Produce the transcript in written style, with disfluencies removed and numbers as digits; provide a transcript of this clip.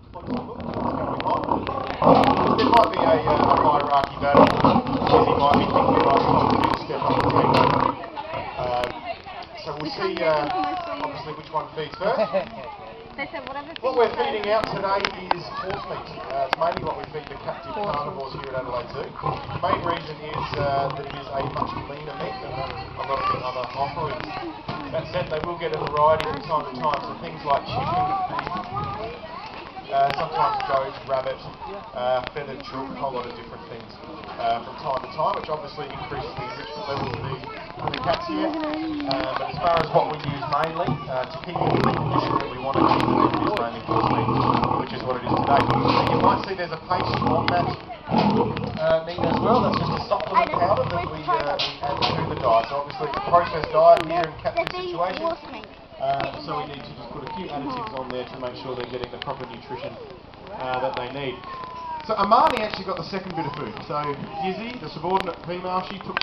There might be a hierarchy battle. Izzy might be thinking the right time to step up and take over. So we'll see, obviously, which one feeds first. What we're feeding out today is horse meat. It's mainly what we feed the captive carnivores here at Adelaide Zoo. The main reason is that it is a much leaner meat than a lot of the other offerings. That said, they will get a variety from time to time, so things like chicken, sometimes goat, rabbit, feathered chook, a whole lot of different things from time to time, which obviously increases the enrichment levels of the cats here. But as far as what we use mainly, to keep it in the condition that we want to keep it, it is mainly horse meat, which is what it is today. You might see there's a paste on that meat as well. That's just a supplement powder that we add to the diet. So obviously it's a processed diet here in captive situations. So we need to just put a few additives on there to make sure they're getting the proper nutrition that they need. So Amani actually got the second bit of food. So Izzy, the subordinate female, she took